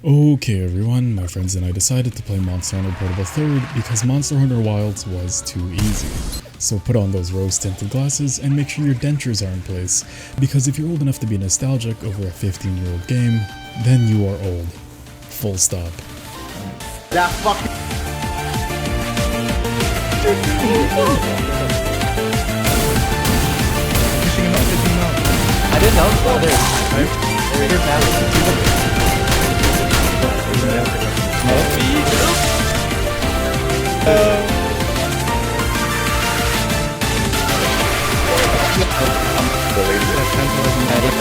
Okay everyone, my friends and I decided to play Monster Hunter Portable 3rd because Monster Hunter Wilds was too easy. So put on those rose-tinted glasses and make sure your dentures are in place, because if you're old enough to be nostalgic over a 15-year-old game, then you are old. Full stop. That fucking... I didn't know. Oh, there's Maverick.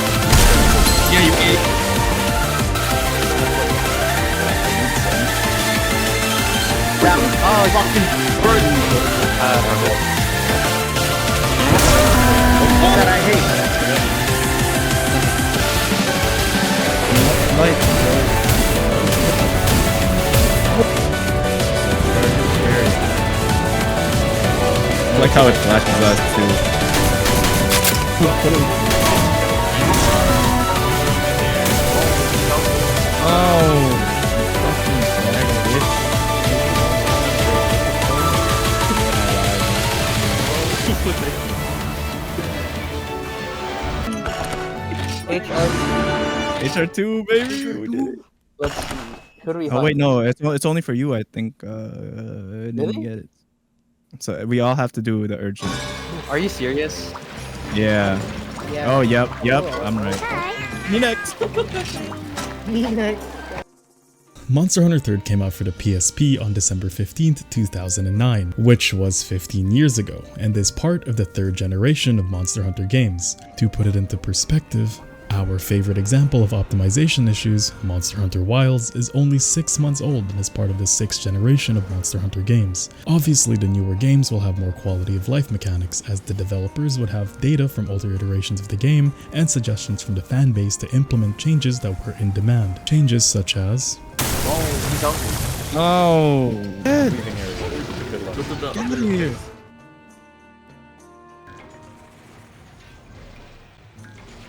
Yeah, you ate. Oh, fucking burden. That I hate. I like how it flashes us too. HR2, baby! We did it. Let's see. Who do we Oh hunt? wait, no, it's only for you, I think. Didn't get it. So we all have to do the urgent. Are you serious? Yeah. Yeah. Oh, yep, I'm right. Me next. Monster Hunter 3rd came out for the PSP on December 15th, 2009, which was 15 years ago, and is part of the 3rd generation of Monster Hunter games. To put it into perspective, our favorite example of optimization issues, Monster Hunter Wilds, is only 6 months old and is part of the 6th generation of Monster Hunter games. Obviously, the newer games will have more quality of life mechanics, as the developers would have data from older iterations of the game and suggestions from the fanbase to implement changes that were in demand. Changes such as... Oh, he's hungry. Oh. Dead. Good Get here.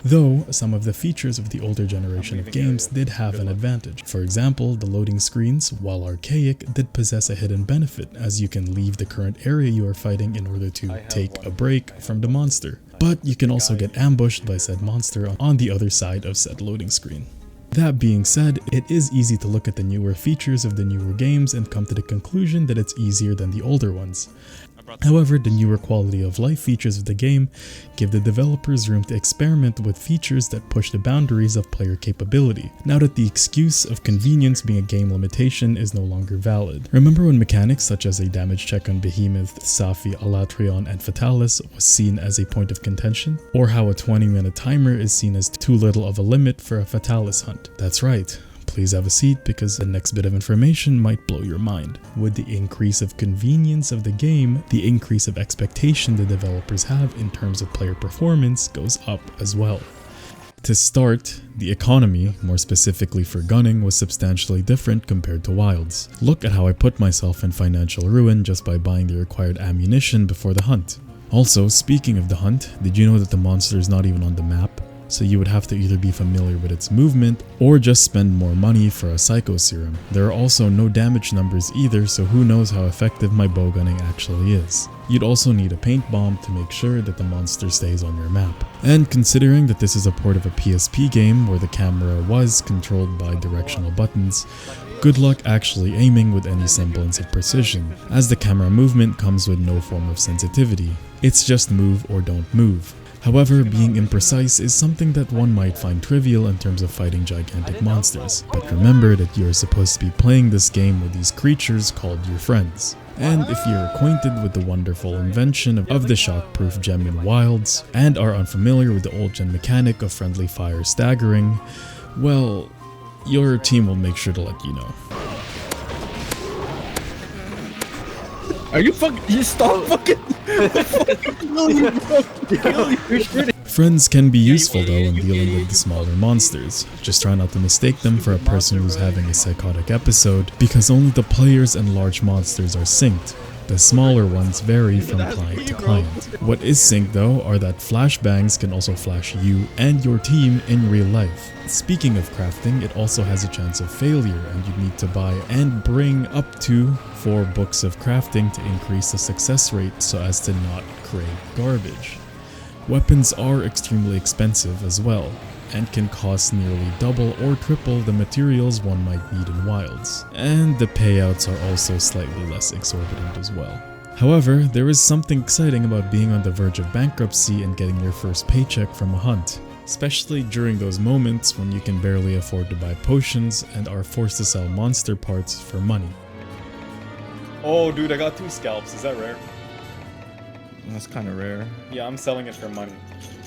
Though, some of the features of the older generation of games did have an advantage. For example, the loading screens, while archaic, did possess a hidden benefit, as you can leave the current area you are fighting in order to take a break from the monster. But you can also get ambushed by said monster on the other side of said loading screen. That being said, it is easy to look at the newer features of the newer games and come to the conclusion that it's easier than the older ones. However, the newer quality of life features of the game give the developers room to experiment with features that push the boundaries of player capability, now that the excuse of convenience being a game limitation is no longer valid. Remember when mechanics such as a damage check on Behemoth, Safi, Alatrion, and Fatalis was seen as a point of contention? Or how a 20-minute timer is seen as too little of a limit for a Fatalis hunt? That's right. Please have a seat, because the next bit of information might blow your mind. With the increase of convenience of the game, the increase of expectation the developers have in terms of player performance goes up as well. To start, the economy, more specifically for gunning, was substantially different compared to Wilds. Look at how I put myself in financial ruin just by buying the required ammunition before the hunt. Also, speaking of the hunt, did you know that the monster is not even on the map? So you would have to either be familiar with its movement or just spend more money for a Psycho Serum. There are also no damage numbers either, so who knows how effective my bow gunning actually is. You'd also need a paint bomb to make sure that the monster stays on your map. And considering that this is a port of a PSP game where the camera was controlled by directional buttons, good luck actually aiming with any semblance of precision, as the camera movement comes with no form of sensitivity. It's just move or don't move. However, being imprecise is something that one might find trivial in terms of fighting gigantic monsters, but remember that you are supposed to be playing this game with these creatures called your friends. And if you're acquainted with the wonderful invention of the shockproof gem in Wilds, and are unfamiliar with the old gen mechanic of friendly fire staggering, well, your team will make sure to let you know. Are you fucking? You stop fucking! Friends can be useful though in dealing with the smaller monsters. Just try not to mistake them for a person who's having a psychotic episode, because only the players and large monsters are synced. The smaller ones vary from client to client. What is synced though are that flashbangs can also flash you and your team in real life. Speaking of crafting, it also has a chance of failure, and you need to buy and bring up to 4 books of crafting to increase the success rate so as to not create garbage. Weapons are extremely expensive as well, and can cost nearly double or triple the materials one might need in wilds. And the payouts are also slightly less exorbitant as well. However, there is something exciting about being on the verge of bankruptcy and getting your first paycheck from a hunt. Especially during those moments when you can barely afford to buy potions and are forced to sell monster parts for money. Oh, dude, I got 2 scalps. Is that rare? That's kind of rare. Yeah, I'm selling it for money.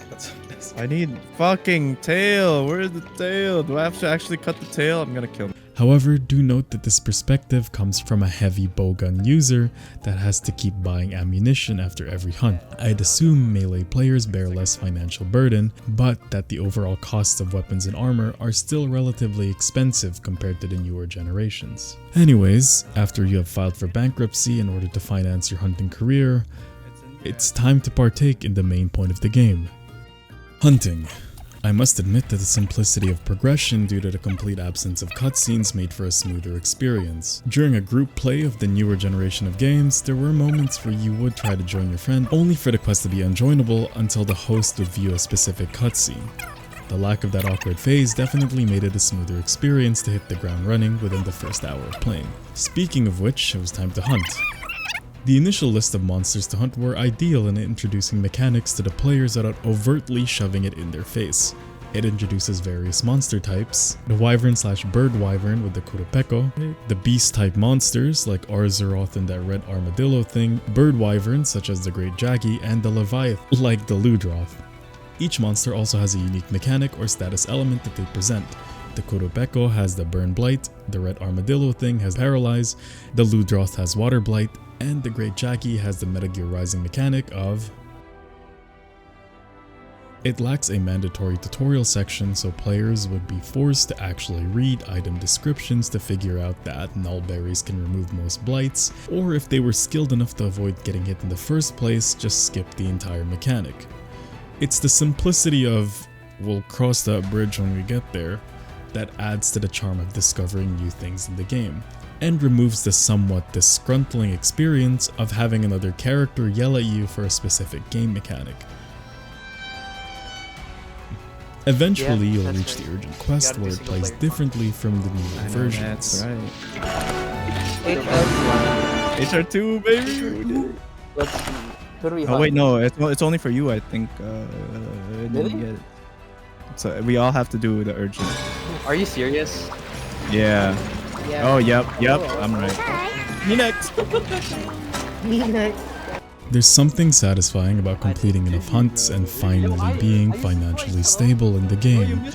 That's I need fucking tail. Where's the tail? Do I have to actually cut the tail? I'm gonna kill him. However, do note that this perspective comes from a heavy bowgun user that has to keep buying ammunition after every hunt. I'd assume melee players bear less financial burden, but that the overall costs of weapons and armor are still relatively expensive compared to the newer generations. Anyways, after you have filed for bankruptcy in order to finance your hunting career, it's time to partake in the main point of the game. Hunting. I must admit that the simplicity of progression due to the complete absence of cutscenes made for a smoother experience. During a group play of the newer generation of games, there were moments where you would try to join your friend only for the quest to be unjoinable until the host would view a specific cutscene. The lack of that awkward phase definitely made it a smoother experience to hit the ground running within the first hour of playing. Speaking of which, it was time to hunt. The initial list of monsters to hunt were ideal in introducing mechanics to the players without overtly shoving it in their face. It introduces various monster types, the wyvern/bird wyvern with the Kurupeko, the beast type monsters like Arzeroth and that red armadillo thing, bird wyverns such as the great Jaggy, and the Leviathan like the Ludroth. Each monster also has a unique mechanic or status element that they present. The Kurupeko has the burn blight, the red armadillo thing has paralyze, the Ludroth has water blight, and the Great Jaggy has the Metal Gear Rising mechanic of... It lacks a mandatory tutorial section, so players would be forced to actually read item descriptions to figure out that null berries can remove most blights, or if they were skilled enough to avoid getting hit in the first place, just skip the entire mechanic. It's the simplicity of, we'll cross that bridge when we get there, that adds to the charm of discovering new things in the game, and removes the somewhat disgruntling experience of having another character yell at you for a specific game mechanic. Eventually, you'll reach the urgent quest where it plays differently from the newer versions. That's right. HR2, baby! Oh wait, no, it's only for you, I think. Really? Get it. So we all have to do the urgent. Are you serious? Yeah. Yeah. Oh, yep, I'm right. Me next! There's something satisfying about completing enough hunts and finally being financially stable in the game,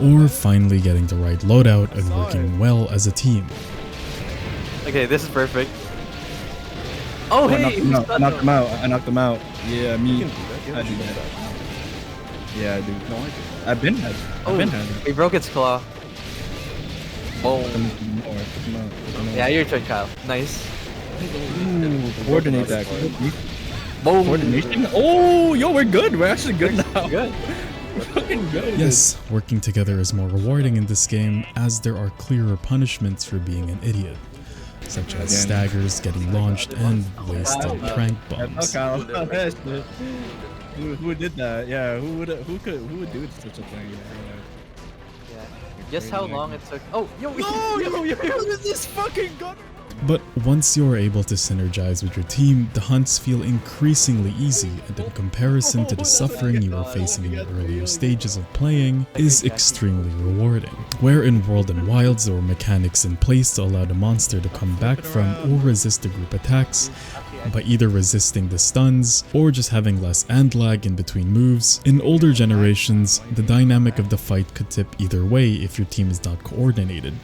or finally getting the right loadout and working well as a team. Okay, this is perfect. Oh, hey! I knocked him out. I knocked him out. Yeah, me. I do that. Yeah, I do. No, I do. I've been had. I've been had. He broke its claw. Boom. Yeah, your turn, Kyle. Nice. Ooh, coordinate that. Boom. Coordination? Oh, yo, we're good. We're actually good now. Good. We're fucking good. Yes, working together is more rewarding in this game as there are clearer punishments for being an idiot, such as staggers, getting launched, and wasted prank bombs. Who did that? Yeah, who would do such a thing? Yeah. Guess how long it took. Oh, yo, What is this fucking gun? But once you are able to synergize with your team, the hunts feel increasingly easy, and in comparison to the suffering you were facing in the earlier stages of playing, is extremely rewarding. Where in World and Wilds there were mechanics in place to allow the monster to come back from or resist the group attacks, by either resisting the stuns or just having less and lag in between moves, in older generations, the dynamic of the fight could tip either way if your team is not coordinated.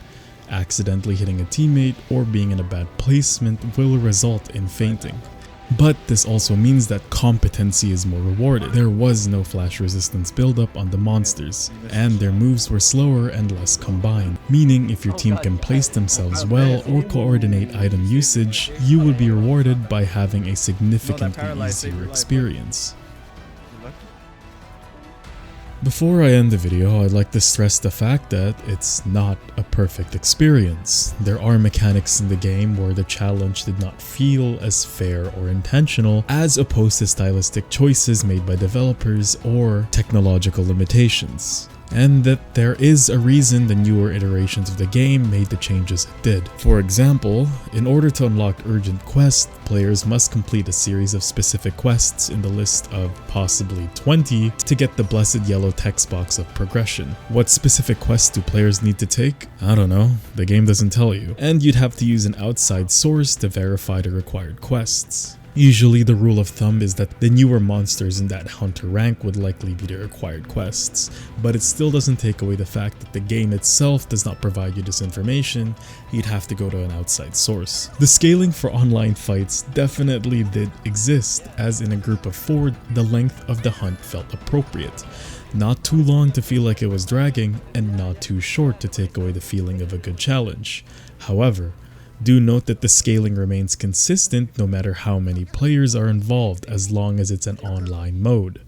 Accidentally hitting a teammate or being in a bad placement will result in fainting. But this also means that competency is more rewarded. There was no flash resistance buildup on the monsters, and their moves were slower and less combined, meaning if your team can place themselves well or coordinate item usage, you would be rewarded by having a significantly easier experience. Before I end the video, I'd like to stress the fact that it's not a perfect experience. There are mechanics in the game where the challenge did not feel as fair or intentional, as opposed to stylistic choices made by developers or technological limitations. And that there is a reason the newer iterations of the game made the changes it did. For example, in order to unlock urgent quests, players must complete a series of specific quests in the list of possibly 20 to get the blessed yellow text box of progression. What specific quests do players need to take? I don't know, the game doesn't tell you. And you'd have to use an outside source to verify the required quests. Usually the rule of thumb is that the newer monsters in that hunter rank would likely be the required quests, but it still doesn't take away the fact that the game itself does not provide you this information. You'd have to go to an outside source. The scaling for online fights definitely did exist, as in a group of 4, the length of the hunt felt appropriate. Not too long to feel like it was dragging, and not too short to take away the feeling of a good challenge. However, do note that the scaling remains consistent no matter how many players are involved, as long as it's an online mode.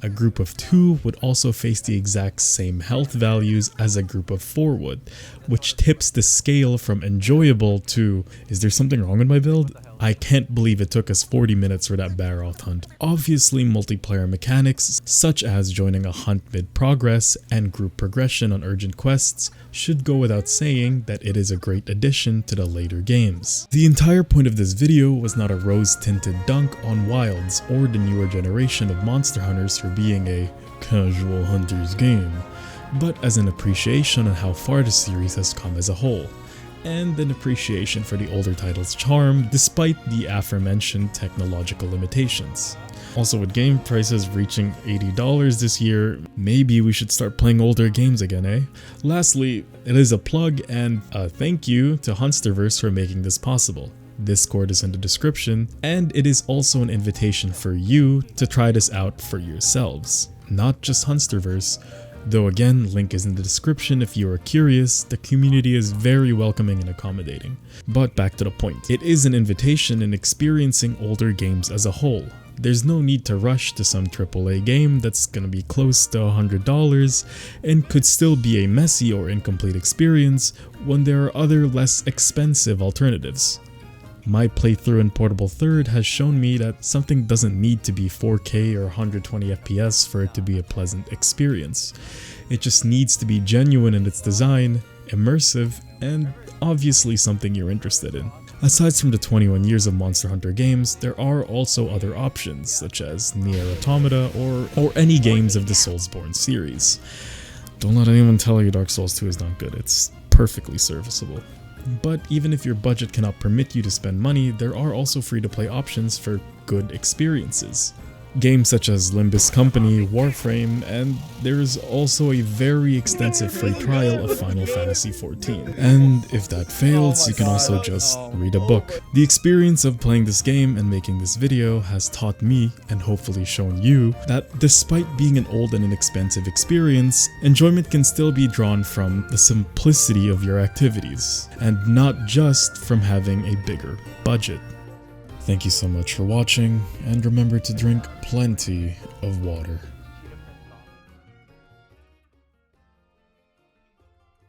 A group of 2 would also face the exact same health values as a group of 4 would, which tips the scale from enjoyable to, is there something wrong with my build? I can't believe it took us 40 minutes for that Barroth hunt. Obviously, multiplayer mechanics, such as joining a hunt mid-progress and group progression on urgent quests, should go without saying that it is a great addition to the later games. The entire point of this video was not a rose-tinted dunk on Wilds or the newer generation of monster hunters for being a casual hunter's game, but as an appreciation on how far the series has come as a whole, and an appreciation for the older title's charm despite the aforementioned technological limitations. Also, with game prices reaching $80 this year, maybe we should start playing older games again, eh? Lastly, it is a plug and a thank you to Hunsterverse for making this possible. Discord is in the description, and it is also an invitation for you to try this out for yourselves. Not just Hunsterverse, though again, link is in the description if you are curious. The community is very welcoming and accommodating. But back to the point, it is an invitation in experiencing older games as a whole. There's no need to rush to some AAA game that's gonna be close to $100 and could still be a messy or incomplete experience when there are other less expensive alternatives. My playthrough in Portable Third has shown me that something doesn't need to be 4K or 120 FPS for it to be a pleasant experience. It just needs to be genuine in its design, immersive, and obviously something you're interested in. Aside from the 21 years of Monster Hunter games, there are also other options, such as Nier Automata or any games of the Soulsborne series. Don't let anyone tell you Dark Souls 2 is not good, it's perfectly serviceable. But even if your budget cannot permit you to spend money, there are also free-to-play options for good experiences. Games such as Limbus Company, Warframe, and there is also a very extensive free trial of Final Fantasy XIV. And if that fails, you can also just read a book. The experience of playing this game and making this video has taught me, and hopefully shown you, that despite being an old and inexpensive experience, enjoyment can still be drawn from the simplicity of your activities, and not just from having a bigger budget. Thank you so much for watching, and remember to drink plenty of water.